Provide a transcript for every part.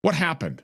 What happened?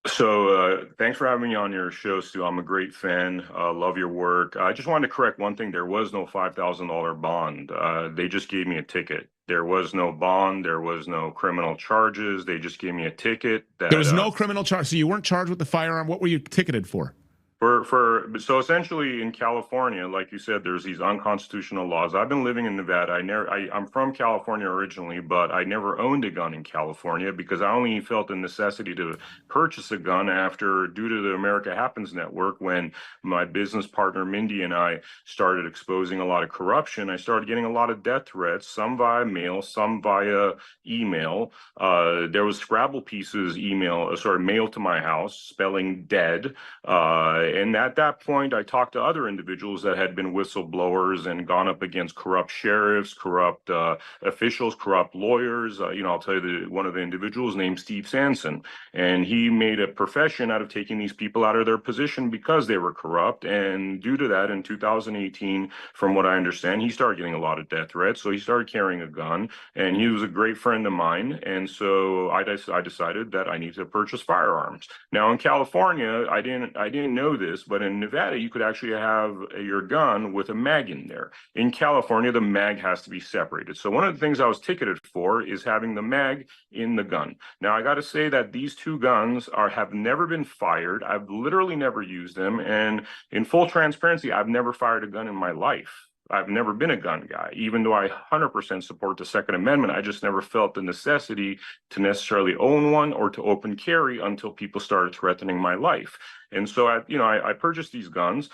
So thanks for having me on your show, Stu. I'm a great fan. Love your work. I just wanted to correct one thing. There was no $5,000 bond. They just gave me a ticket. There was no bond. There was no criminal charges. They just gave me a ticket There was that no criminal charge, so you weren't charged with the firearm. What were you ticketed for? so essentially in California, like you said, there's these unconstitutional laws. I've been living in Nevada. I'm from California originally, but I never owned a gun in California because I only felt the necessity to purchase a gun due to the America Happens Network, when my business partner Mindy and I started exposing a lot of corruption. I started getting a lot of death threats, some via mail, some via email. There was Scrabble pieces mailed to my house spelling dead. And at that point, I talked to other individuals that had been whistleblowers and gone up against corrupt sheriffs, corrupt officials, corrupt lawyers. I'll tell you one of the individuals named Steve Sanson, and he made a profession out of taking these people out of their position because they were corrupt. And due to that, in 2018, from what I understand, he started getting a lot of death threats. So he started carrying a gun, and he was a great friend of mine. And so I decided that I need to purchase firearms. Now in California, I didn't know this, but in Nevada, you could actually have your gun with a mag in there. In California, the mag has to be separated. So one of the things I was ticketed for is having the mag in the gun. Now, I got to say that these two guns have never been fired. I've literally never used them. And in full transparency, I've never fired a gun in my life. I've never been a gun guy, even though I 100% support the Second Amendment. I just never felt the necessity to necessarily own one or to open carry until people started threatening my life. And so I purchased these guns.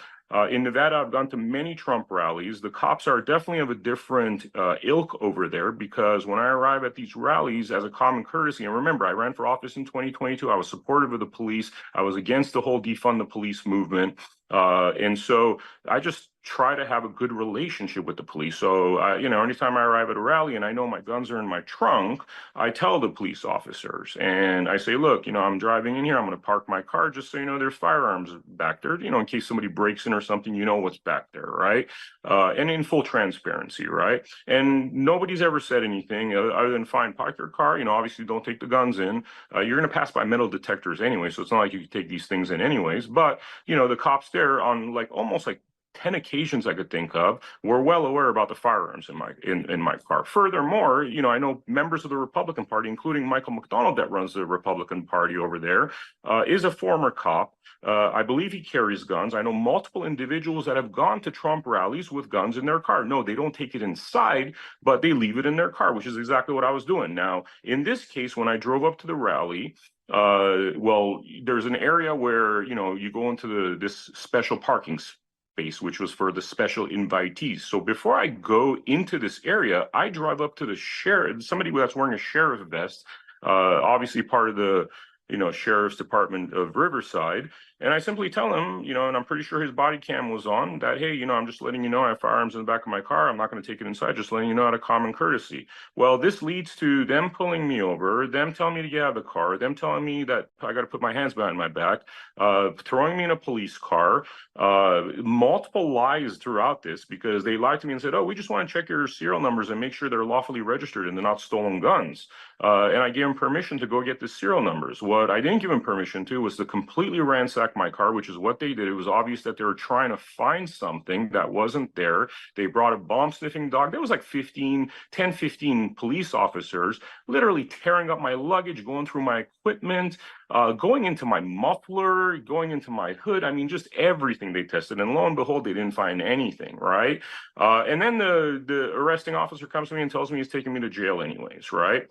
In Nevada, I've gone to many Trump rallies. The cops are definitely of a different ilk over there, because when I arrive at these rallies, as a common courtesy, and remember, I ran for office in 2022. I was supportive of the police. I was against the whole defund the police movement. And so I just try to have a good relationship with the police. So, anytime I arrive at a rally and I know my guns are in my trunk, I tell the police officers and I say, look, I'm driving in here. I'm going to park my car just so you know there's firearms back there, in case somebody breaks in or something, what's back there, right? And in full transparency, right? And nobody's ever said anything other than, fine, park your car. Obviously don't take the guns in. You're going to pass by metal detectors anyway, so it's not like you can take these things in anyways. But, the cops there on almost 10 occasions I could think of were well aware about the firearms in my car. Furthermore, I know members of the Republican Party, including Michael McDonald, that runs the Republican Party over there, is a former cop. I believe he carries guns. I know multiple individuals that have gone to Trump rallies with guns in their car. No, they don't take it inside, but they leave it in their car, which is exactly what I was doing. Now, in this case, when I drove up to the rally, there's an area where, you go into this special parking space, which was for the special invitees. So before I go into this area, I drive up to the sheriff, somebody that's wearing a sheriff vest, obviously part of the Sheriff's Department of Riverside. And I simply tell him, and I'm pretty sure his body cam was on, that, hey, I'm just letting you know I have firearms in the back of my car. I'm not going to take it inside, just letting you know out of common courtesy. Well, this leads to them pulling me over, them telling me to get out of the car, them telling me that I got to put my hands behind my back, throwing me in a police car, multiple lies throughout this, because they lied to me and said, oh, we just want to check your serial numbers and make sure they're lawfully registered and they're not stolen guns. And I gave him permission to go get the serial numbers. What I didn't give him permission to was to completely ransack my car, which is what they did. It was obvious that they were trying to find something that wasn't there. They brought a bomb sniffing dog. There was 15 police officers literally tearing up my luggage, going through my equipment, going into my muffler, going into my hood. I mean, just everything they tested. And lo and behold, they didn't find anything, right? And then the arresting officer comes to me and tells me he's taking me to jail anyways, right?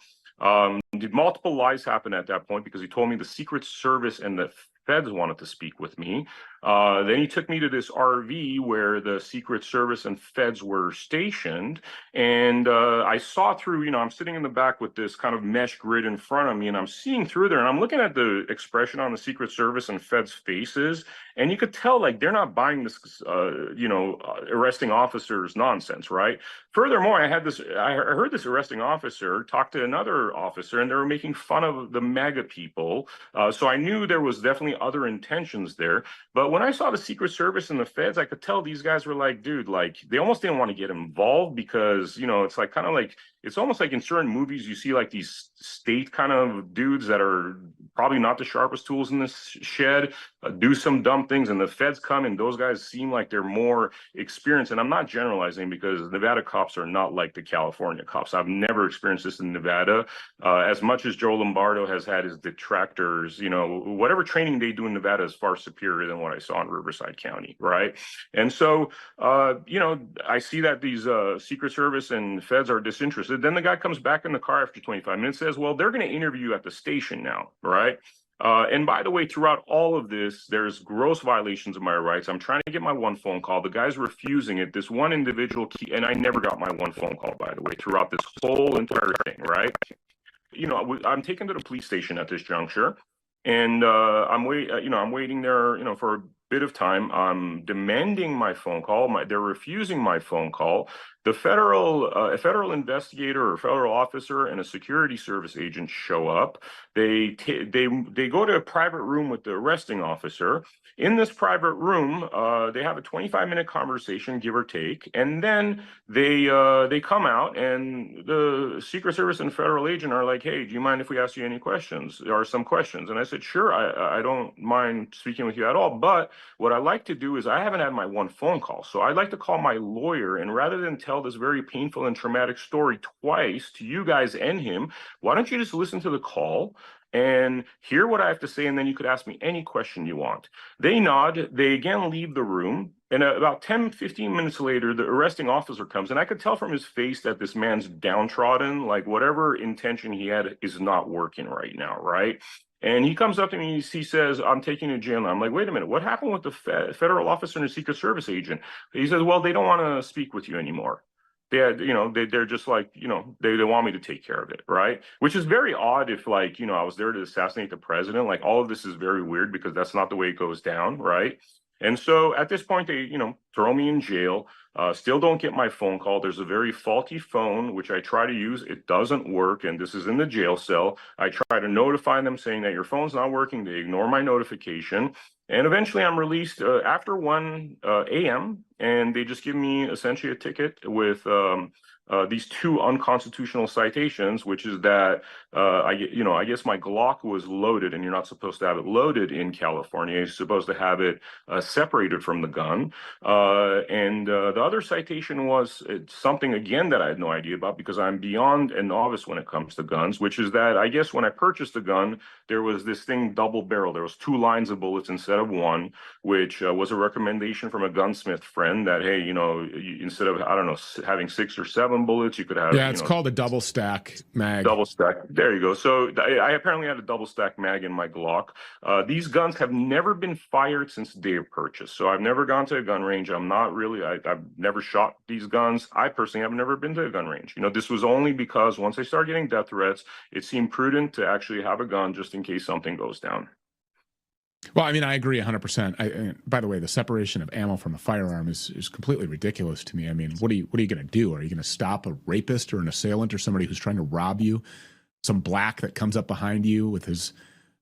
Multiple lies happened at that point, because he told me the Secret Service and the feds wanted to speak with me. Then he took me to this RV where the Secret Service and feds were stationed. And I saw through, I'm sitting in the back with this kind of mesh grid in front of me, and I'm seeing through there, and I'm looking at the expression on the Secret Service and feds' faces. And you could tell, they're not buying this, arresting officers nonsense, right? Furthermore, I heard this arresting officer talk to another officer, and they were making fun of the MAGA people. So I knew there was definitely other intentions there. But But when I saw the Secret Service and the feds, I could tell these guys were like, dude, like they almost didn't want to get involved because, it's like kind of like it's almost like in certain movies you see like these state kind of dudes that are probably not the sharpest tools in this shed, do some dumb things, and the feds come and those guys seem like they're more experienced. And I'm not generalizing because Nevada cops are not like the California cops. I've never experienced this in Nevada. As much as Joe Lombardo has had his detractors, whatever training they do in Nevada is far superior than what I saw in Riverside County, right? And so, I see that these Secret Service and feds are disinterested. Then the guy comes back in the car after 25 minutes, says, well, they're going to interview you at the station now, right? And by the way, throughout all of this, there's gross violations of my rights. I'm trying to get my one phone call. The guy's refusing it. This one individual, and I never got my one phone call, by the way, throughout this whole entire thing, right? I'm taken to the police station at this juncture, and I'm waiting there, for a bit of time. I'm demanding my phone call. They're refusing my phone call. The a federal investigator or federal officer and a security service agent show up. They go to a private room with the arresting officer. In this private room, they have a 25-minute conversation, give or take, and then they come out, and the Secret Service and federal agent are like, "Hey, do you mind if we ask you any questions? There are some questions." And I said, "Sure, I don't mind speaking with you at all. But what I like to do is I haven't had my one phone call, so I'd like to call my lawyer, and rather than tell this very painful and traumatic story twice to you guys and him, why don't you just listen to the call and hear what I have to say, and then you could ask me any question you want." They nod. They again leave the room. And about 10, 15 minutes later, the arresting officer comes, and I could tell from his face that this man's downtrodden, like whatever intention he had is not working right now, right? And he comes up to me, he says, "I'm taking you to jail now." I'm like, "Wait a minute, what happened with the federal officer and the Secret Service agent?" He says, "Well, they don't want to speak with you anymore. They're just like, they want me to take care of it," right? Which is very odd if I was there to assassinate the president. Like all of this is very weird because that's not the way it goes down, right? And so at this point, they, throw me in jail. Still don't get my phone call. There's a very faulty phone, which I try to use. It doesn't work. And this is in the jail cell. I try to notify them saying that your phone's not working. They ignore my notification. And eventually I'm released after 1 a.m. And they just give me essentially a ticket with these 2 unconstitutional citations, which is that I guess my Glock was loaded, and you're not supposed to have it loaded in California. You're supposed to have it separated from the gun. And the other citation was something, again, that I had no idea about because I'm beyond a novice when it comes to guns, which is that I guess when I purchased the gun, there was this thing double barrel. There was 2 lines of bullets instead of 1, which was a recommendation from a gunsmith friend that, hey, instead of, I don't know, having 6 or 7 bullets, you could have. Yeah, it's called a double stack mag. Double stack. There you go. So I apparently had a double stack mag in my Glock. These guns have never been fired since the day of purchase. So I've never gone to a gun range. I'm not really, I've never shot these guns. I personally have never been to a gun range. This was only because once I started getting death threats, it seemed prudent to actually have a gun just in case something goes down. Well, I mean, I agree 100%. By the way, the separation of ammo from a firearm is completely ridiculous to me. I mean, what are you going to do? Are you going to stop a rapist or an assailant or somebody who's trying to rob you? Some black that comes up behind you with his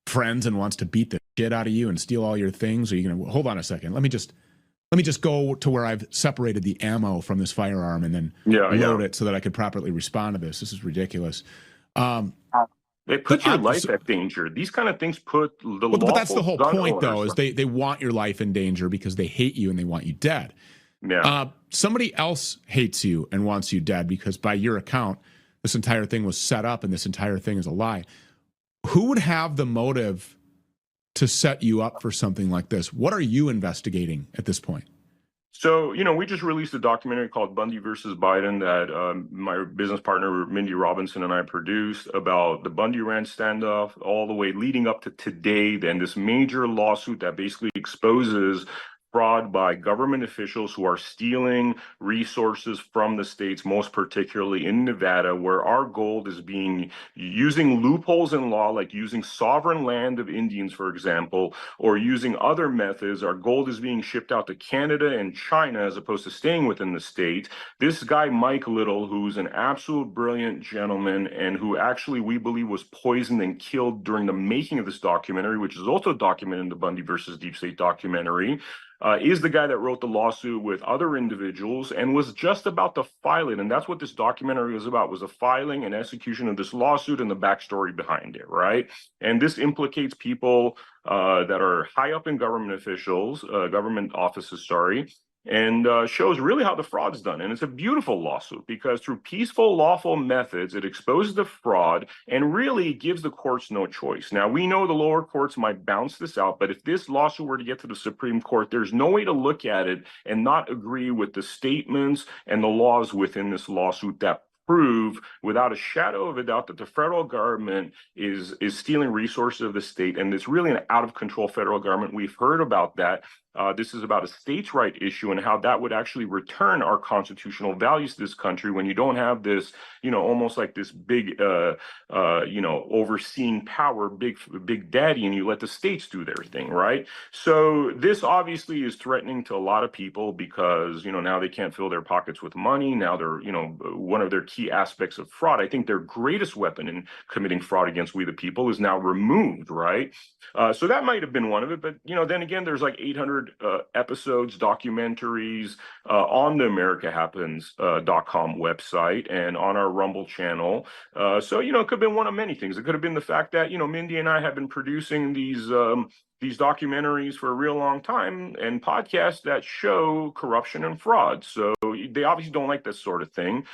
friends and wants to beat the shit out of you and steal all your things? Are you going to hold on a second? Let me just go to where I've separated the ammo from this firearm and then load it so that I can properly respond to this. This is ridiculous. They put your life at danger. These kind of things put the but that's the whole point, though, is they want your life in danger because they hate you and they want you dead. Yeah. Somebody else hates you and wants you dead because by your account, this entire thing was set up and this entire thing is a lie. Who would have the motive to set you up for something like this? What are you investigating at this point? So, we just released a documentary called Bundy versus Biden that my business partner, Mindy Robinson, and I produced about the Bundy Ranch standoff all the way leading up to today. Then this major lawsuit that basically exposes fraud by government officials who are stealing resources from the states, most particularly in Nevada, where our gold is being using loopholes in law, like using sovereign land of Indians, for example, or using other methods. Our gold is being shipped out to Canada and China as opposed to staying within the state. This guy, Mike Little, who's an absolute brilliant gentleman and who actually we believe was poisoned and killed during the making of this documentary, which is also documented in the Bundy versus Deep State documentary, is the guy that wrote the lawsuit with other individuals and was just about to file it. And that's what this documentary was about, was the filing and execution of this lawsuit and the backstory behind it, right? And this implicates people that are high up in government officials, government offices, sorry, and shows really how the fraud's done. And it's a beautiful lawsuit because through peaceful, lawful methods, it exposes the fraud and really gives the courts no choice. Now, we know the lower courts might bounce this out, but if this lawsuit were to get to the Supreme Court, there's no way to look at it and not agree with the statements and the laws within this lawsuit that prove without a shadow of a doubt that the federal government is stealing resources of the state, and it's really an out of control federal government. We've heard about that. This is about a states' right issue and how that would actually return our constitutional values to this country when you don't have this, almost like this big, overseeing power, big daddy, and you let the states do their thing, right? So this obviously is threatening to a lot of people because, now they can't fill their pockets with money. Now they're, one of their key aspects of fraud. I think their greatest weapon in committing fraud against we the people is now removed, right? So that might have been one of it. But, then again, there's like 800 episodes, documentaries on the AmericaHappens.com website and on our Rumble channel. So, it could have been one of many things. It could have been the fact that, Mindy and I have been producing these documentaries for a real long time and podcasts that show corruption and fraud. So they obviously don't like this sort of thing.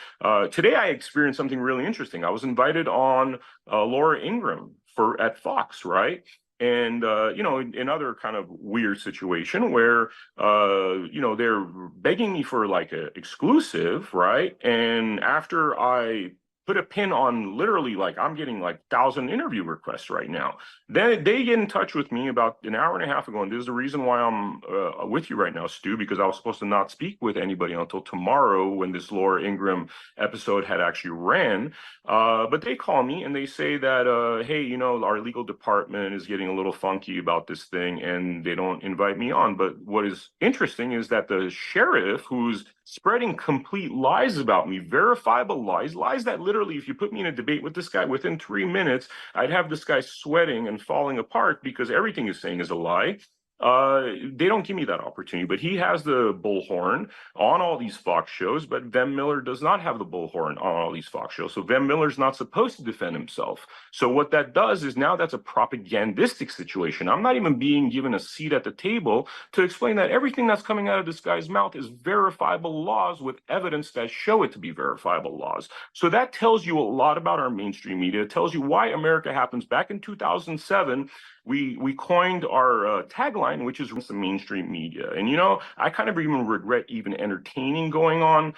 Today, I experienced something really interesting. I was invited on Laura Ingraham at Fox, right? And, another kind of weird situation where, they're begging me for like an exclusive, right? And after I put a pin on literally like I'm getting like 1,000 interview requests right now. Then they get in touch with me about an hour and a half ago. And this is the reason why I'm with you right now, Stu, because I was supposed to not speak with anybody until tomorrow when this Laura Ingraham episode had actually ran. But they call me and they say that, hey, our legal department is getting a little funky about this thing and they don't invite me on. But what is interesting is that the sheriff who's spreading complete lies about me, verifiable lies that literally, if you put me in a debate with this guy within 3 minutes, I'd have this guy sweating and falling apart because everything he's saying is a lie. They don't give me that opportunity, but he has the bullhorn on all these Fox shows, but Van Miller does not have the bullhorn on all these Fox shows. So Van Miller's not supposed to defend himself. So what that does is now that's a propagandistic situation. I'm not even being given a seat at the table to explain that everything that's coming out of this guy's mouth is verifiable laws with evidence that show it to be verifiable laws. So that tells you a lot about our mainstream media. It tells you why America Happens. Back in 2007, we coined our tagline, which is the mainstream media. And, I kind of even regret even entertaining going on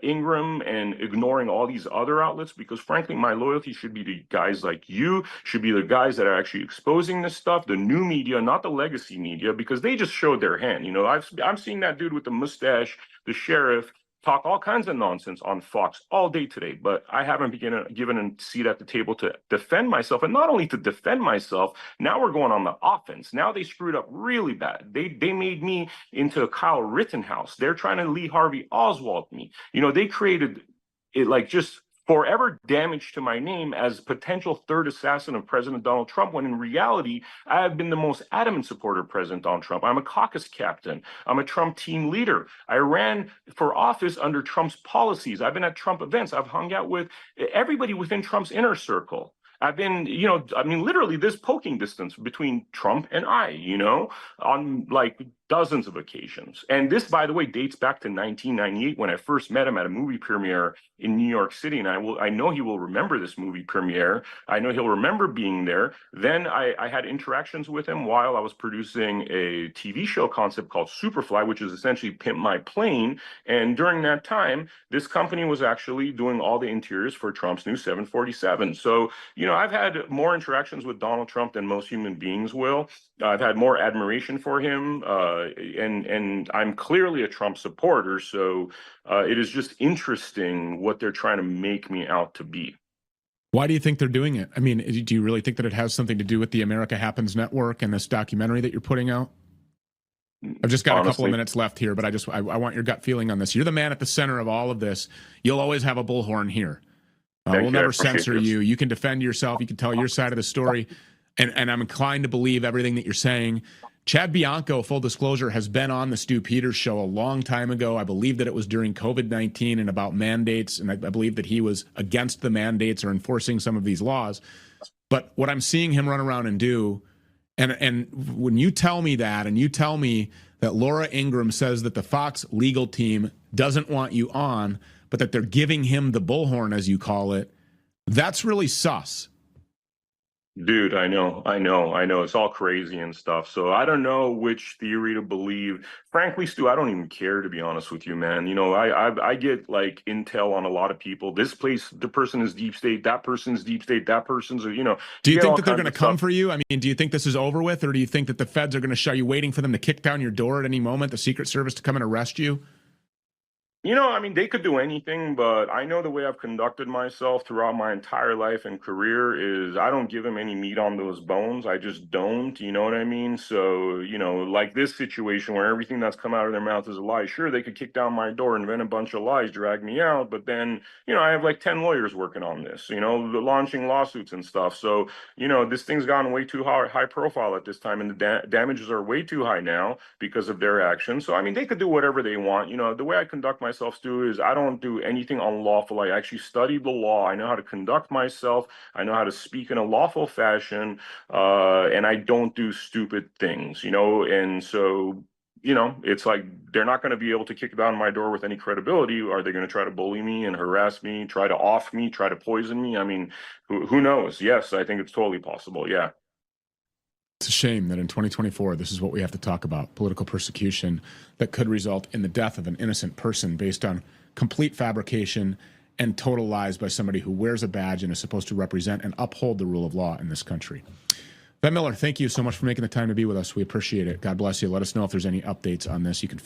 Ingram and ignoring all these other outlets, because frankly, my loyalty should be to guys like you, should be the guys that are actually exposing this stuff, the new media, not the legacy media, because they just showed their hand. I'm seeing that dude with the mustache, the sheriff, talk all kinds of nonsense on Fox all day today, but I haven't been given a seat at the table to defend myself. And not only to defend myself, now we're going on the offense. Now they screwed up really bad. They made me into a Kyle Rittenhouse. They're trying to Lee Harvey Oswald me. They created it like just forever damage to my name as potential third assassin of President Donald Trump, when in reality, I have been the most adamant supporter of President Donald Trump. I'm a caucus captain. I'm a Trump team leader. I ran for office under Trump's policies. I've been at Trump events. I've hung out with everybody within Trump's inner circle. I've been, literally this poking distance between Trump and I, on like dozens of occasions. And this, by the way, dates back to 1998 when I first met him at a movie premiere in New York City. And I know he will remember this movie premiere. I know he'll remember being there. Then I had interactions with him while I was producing a TV show concept called Superfly, which is essentially Pimp My Plane. And during that time, this company was actually doing all the interiors for Trump's new 747. So, I've had more interactions with Donald Trump than most human beings will. I've had more admiration for him. and I'm clearly a Trump supporter. So it is just interesting what they're trying to make me out to be. Why do you think they're doing it? I mean, do you really think that it has something to do with the America Happens Network and this documentary that you're putting out? I've just got a couple of minutes left here, but I want your gut feeling on this. You're the man at the center of all of this. You'll always have a bullhorn here. We'll never censor you. You can defend yourself. You can tell your side of the story. And I'm inclined to believe everything that you're saying. Chad Bianco, full disclosure, has been on the Stu Peters show a long time ago. I believe that it was during COVID-19 and about mandates, and I believe that he was against the mandates or enforcing some of these laws. But what I'm seeing him run around and do, and when you tell me that, and you tell me that Laura Ingraham says that the Fox legal team doesn't want you on, but that they're giving him the bullhorn, as you call it, that's really sus. Dude, I know. It's all crazy and stuff. So I don't know which theory to believe. Frankly, Stu, I don't even care, to be honest with you, man. You know, I get like intel on a lot of people. This place, the person is deep state. That person's deep state. That person's, you know. Do you think that they're going to come for you? I mean, do you think this is over with, or do you think that the feds are going to show you waiting for them to kick down your door at any moment, the Secret Service to come and arrest you? You know, I mean, they could do anything, but I know the way I've conducted myself throughout my entire life and career is I don't give them any meat on those bones. I just don't, you know what I mean? So, you know, like this situation where everything that's come out of their mouth is a lie. Sure, they could kick down my door, invent a bunch of lies, drag me out, but then, you know, I have like 10 lawyers working on this, you know, launching lawsuits and stuff. So, you know, this thing's gotten way too high profile at this time, and the damages are way too high now because of their actions. So, I mean, they could do whatever they want. You know, the way I conduct myself, Stu, is I don't do anything unlawful. I actually studied the law. I know how to conduct myself. I know how to speak in a lawful fashion, and I don't do stupid things, you know. And so, you know, it's like they're not going to be able to kick down my door with any credibility. Are they going to try to bully me and harass me, try to off me, try to poison me? I mean, who knows? Yes, I think it's totally possible. Yeah. It's a shame that in 2024, this is what we have to talk about, political persecution that could result in the death of an innocent person based on complete fabrication and total lies by somebody who wears a badge and is supposed to represent and uphold the rule of law in this country. Ben Miller, thank you so much for making the time to be with us. We appreciate it. God bless you. Let us know if there's any updates on this. You can find